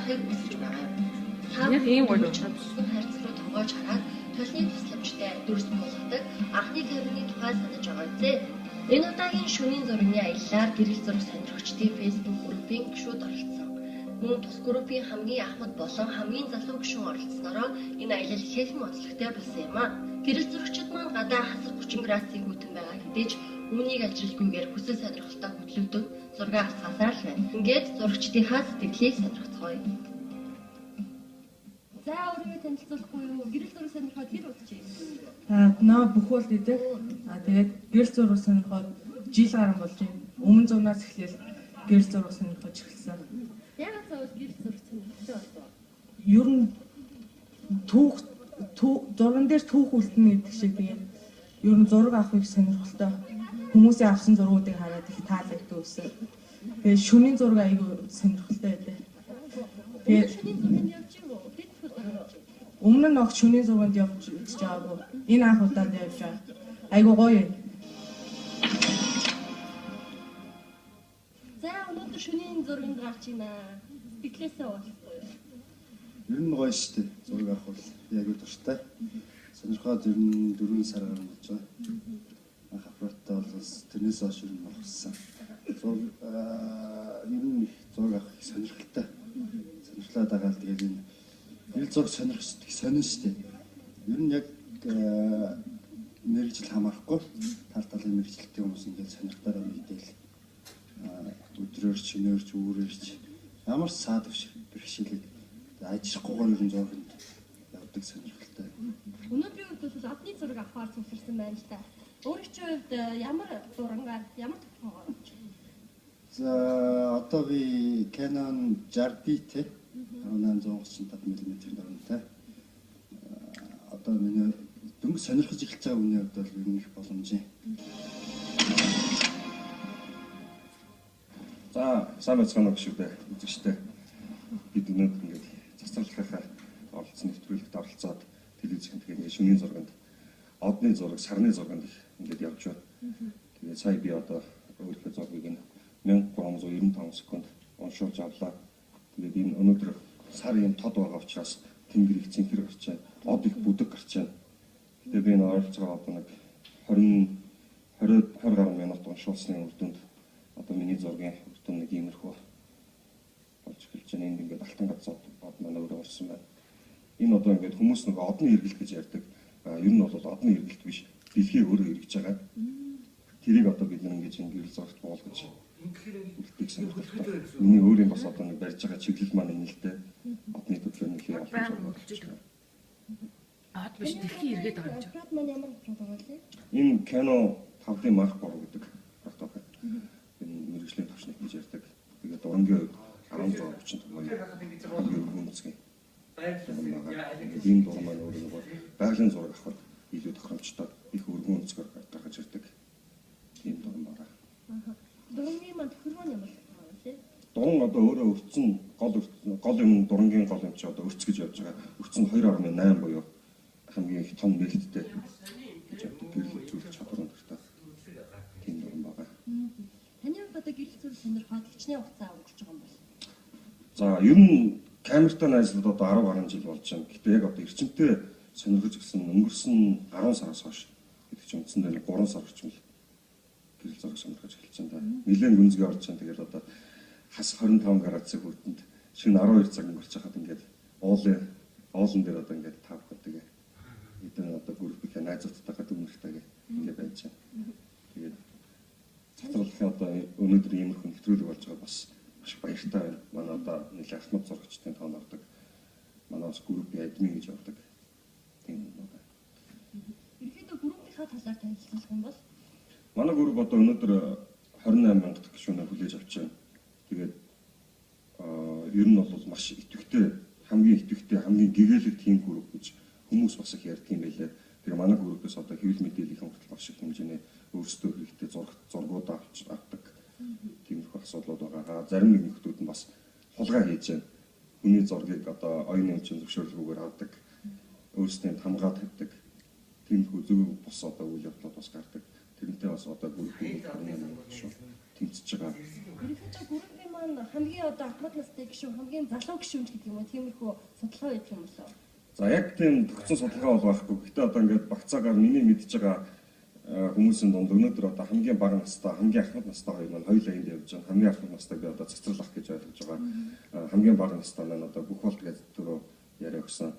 байхыг хүсэж байгаа юм. Яг ийм гоё харьцал руу тоогооч хараад толны тусламжтай дүрс болгодог анхны камерны тухай санаж байгаа зэ. Энэ удаагийн шөнийн зургийн аяллаар гэрэл зураг сонирхчдын Facebook группийн гишүүд оролцсон. Мөн тус группийн хамгийн ахмад болон хамгийн залуу гишүүн оролцсноороо энэ аялал ихээхэн онцлогтой болсон юм а. Гэрэл зурагчид маань гадаа хасах 30 градусын хүйтэн байгаа хэдиж үүнийг ажиглалгүйгээр хүсэл сонирхолтой хөдлөгдөн зураг авсгаасаар л байна. Ингээд зурагчдынхаа сэтгэлийг сонирхцгоё. За өөрийгөө танилцуулахгүй юу? Гэрэл зураг сонирхоод хэр удаж юм? Нөө бүхэл дээ. Тэгээд гэрэл зураг сонирхоод жил гарсан болж байна. Өмнө зунаас эхлээл гэрэл зураг сонирхож эхэлсэн. Яагаад заавал гэрэл зураг сонирхолтой болов? Ер нь зурган дээр түүх үлдэнэ гэдэг шиг тийм. Ер нь зураг авахыг сонирхолтой. Хүмүүсийн авсан зургуудыг хараад их таалагдсан үсэн. Тэгээд шөнийн зураг айгүй сонирхолтой байдаг. Тэгээд шөнийн зурганд явж юу? Өмнө нь огт шөнийн зурганд явж үзэж байгаагүй. Энэ анх удаад явж байгаа. Айгүй гоё юм. За өнөөдөр шөнийн зурганд гарч ийна. Сэтгэлээсээ уухгүй юу? Ер нь гоё шүү дээ. Зураг авах бол яг үе туртай. Сонирхоод ер нь 4 сар гарсан болж байгаа. Анх аппараттай бол тэрнээс хойш ер нь болсон. Зураг ер нь зураг авах сонирхолтой. Сонирхлоод байгаа л тэгээд энэ гэрэл зураг сонирхдаг сонин шүү дээ. Ер нь яг мэргэжил хамаарахгүй тал талын мэргэжилтэй хүмүүс ингээд сонирхтойроо мэдээлэл өдрөөрч, өнөөрч, үүрээрч ямар саад бэрхшээлийг ажиглахгүйгээр ер нь зурганд явдаг сонирхолтой. Өнөөдрийн үед бол одны зураг авахар цугцарсан байна л та. Өөрийнхөө хувьд ямар зургаар ямар тохиолдол гарч байна? За одоо би Canon 60D те 1835 мм дөрөнтэй. Одоо миний дөнгөж сонирхож эхэлж байгаа үний хувьд бол ер нь их боломжийн. За сайн байцгаана уу шүү дээ. Үзэгчтэй. Бид өнөөдөр ингээд цацралхахаар оролцсон нэвтрүүлэгт оролцоод телевизэнд тэгээд шөнийн зурганд, одны зураг, сарны зурганд ингээд явж байна. Тэгээд сая би одоо өөрийнхөө зургийг нь 1395 секунд уншуулж авлаа. Тэгээд энэ өнөөдөр сар юм тод байгаа учраас тэнгэр их цэнхэр гарч байна. Од их бүдэг гарч байна. Тэгээд би энэ оролцоо одоо нэг 20 гаруй минут уншуулсны үр дүнд одоо миний зургийн үр дүн нэг иймэрхүү болж эхэлж байна. Энд ингээд алтан газар од манай өөрөө орсон байна. Энэ одоо ингээд хүмүүс нэг одны эргэлт гэж ярьдаг. Ер нь бол одны эргэлт биш. Дэлхий өөрөө эргэж байгаа. Тэрийг одоо бид нэг ингэж гэрэл зурагт буулгаж үлдэх сонирхолтой. Миний өөрийн бас одоо нэг барьж байгаа чиглэл маань энэ л дээ. Одны төрлөөр нэг юм болж байна. Од биш дэлхий эргээд байгаа юм чинь. Аппарат маань ямар аппарат байгаа лээ? Энэ Canon 5D Mark III гэдэг аппарат. Энэ мэргэжлийн төвчнэг гэж ярьдаг. Тэгээд дурангийн хувьд 1635 мм үнцгий. Энэ дуран маань өөрөө нэг байгалийн зураг авахд илүү тохиромжтой их өргөн үнцгээр гаргаж ирдэг. Тийм дуран байна. Дурангийн маань тохиргоо ямар байгаа лээ? Дуран одоо өөрөө өрцөн гол юм дурангийн гол юм чи одоо өрц гэж явж байгаа. Өрц нь 2.8 буюу хамгийн их том нээлттэй гэж одоо гэрэл зураг чадвар өндөртэй. Тийм дуран байгаа. Таны хувьд одоо гэрэл зураг сонирхоод хичнээн хугацаа өнгөрч байгаа юм бол. За ер нь камертай найзлууд одоо 10 гаруй жил болж байна. Гэтэ яг одоо эрчимтэй сонирхож гисэн өнгөрсөн 10 сараас хойш гэдэг чинь үндсэндээ нэг 3 сар орчим л гэрэл зураг сонирхож эхэлж байна. Нилээн гүнзгий орж байна. Тэгээд одоо хас 25 градусын хүртэнд шөнө 12 цаг өнгөрч хахад ингээд уулан дээр одоо ингээд тавхад тэгээ эдгээр одоо группийн найзуудтайгаа дүнэртэйгээ ингээд байж байна. Тэгээд цацралхын одоо өнөөдөр иймэрхүү нэвтрүүлэг болж байгаа бас маш баяртай байна. Манай одоо нэлээд ахмад зурагчдын тоон ордог. Манай бас группийн админ гэж ордог. Тийм байна. Ерөнхийдөө группийнхаа талаар танилцуулах юм бол манай групп одоо өнөөдөр 28 мянга гишүүнээ хүлээж авч байна. Тэгээд ер нь бол маш идэвхтэй, хамгийн идэвхтэй, хамгийн гэгээлэг team групп гэж хүмүүс бас их ярьдаг юм байлээ. Тэгэхээр манай группээс одоо хэвлэл мэдээллийн хүртэл маш их хэмжээний өөрсдөө хэрэгтэй зургууд авдаг. Тиймэрхүү асуудлууд байгаа. Зарим нэг нөхдүүд нь бас хулгай хийж байна. Хүний зургийг одоо оюуны өмчийн зөвшөөрлгүйгээр авдаг. Өөрсдөө хамгаад тавьдаг. Тиймэрхүү зөв бус одоо үйл явдлууд бас гардаг. Тэрнтэй бас одоо группийн шүү тэмцэж байгаа. ерөнхийдөө группийн маань хамгийн одоо ахмад настай гишүүн, хамгийн залуу гишүүнч гэдэг юм уу? Тиймэрхүү судалгаа байдаг юм болоо. За яг тийм төгссөн судалгаа бол байхгүй. Гэхдээ одоо ингээд багцаагаар миний мэдж байгаа хүмүүсийн дунд өнөөдөр одоо хамгийн бага настай, хамгийн ахмад настай хоёр маань хоёулаа энд явж байгаа. Хамгийн ахмад настай би одоо цэцэрлах гэж ойлгож байгаа. Хамгийн бага настай маань одоо бүх болт гэж түрүү яриа өгсөн.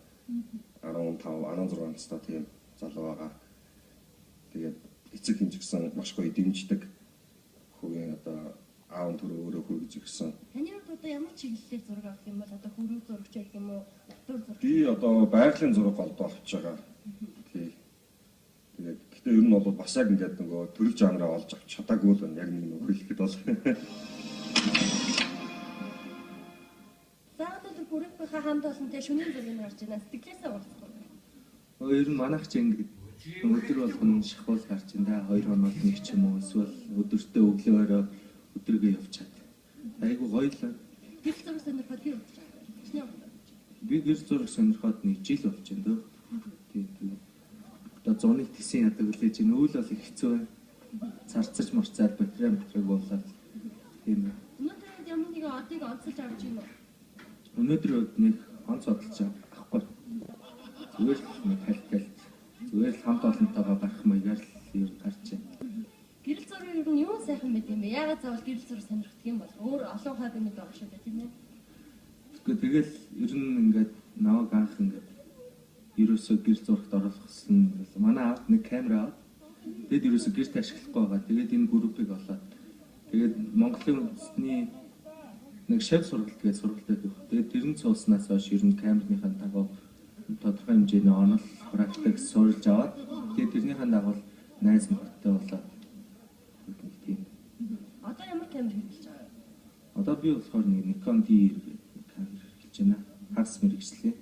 15, 16 настай тийм залуу байгаа. Тэгээд эцэг хэмжигсэн маш гоё дэмждэг. Хүүгийн одоо аав түрүү өөрөө хүргэж ирсэн. Таны хувьд одоо ямар чиглэлээр зураг авах юм бол одоо хөрөг зурагч гэх юм уу? Натур зурагч. Би одоо байгалийн зураг голдоо авч байгаа. Тий. Тэгээд гэхдээ ер нь бол бас яг ингээд нөгөө төрөл жанраа олж авч чадаагүй л яг нэг нөхөр хэлэхэд бол. За одоо бүрийнхээ хамт олонтэй шөнийн зургийг гарч байна. Сэтгэлээсээ уулзсан. Ер нь манайх ч ингээд өдөр болгоно шахуул гарч байна. 2 хоног нэг ч юм уу эсвэл өдөртөө өглөөрөө өдрөгөө явчаад. Айгу гоё л. Гэрэл зураг сонирхоод би уулзсан. Би гэрэл зураг сонирхоод нэг жил болж байна дөө. Тийм. Одоо зуны тисийн ядаг үлээж ин үйл бол их хэцүү байна. Царцаж марцаад батарей буулаад тийм. Өнөөдөр ямар нэгэн одыг онцолж авч юм уу? Өнөөдөр нэг онц одолж авахгүй. Зүгээр л нэг хальтал. Зүгээр л хамт олонтойгоо гарах маягаар л ер гарч байна. Гэрэл зураг ер нь юу сайхан байд юм бэ? Яагаад заавал гэрэл зураг сонирхдаг юм бол? Өөр олон хоббинууд байгаа шүү дээ, тийм ээ. Тэгэл ер нь ингээд наваг анх ингээд ерөөсөө гэр зурагт оруулах гэсэн манай аав нэг камера аваад тэгэд ерөөсөө гэрт ашиглахгүй байгаа. Тэгээд энэ группийг олоод тэгээд Монголын үндэсний нэг шав сургалт гэж сургалтад байх. Тэгээд тэрэн цууснаас хойш ер нь камерныхаа дагуу тодорхой хэмжээний онол практик сурж аваад тэгээд тэрнийхээ дагуу найз нөхдөд болоод тийм. Одоо ямар камер хэрэглэж байгаа вэ? Одоо би болохоор нэг Nikon D90 камер хэрэглэж байна. Хагас мэргэжлээ.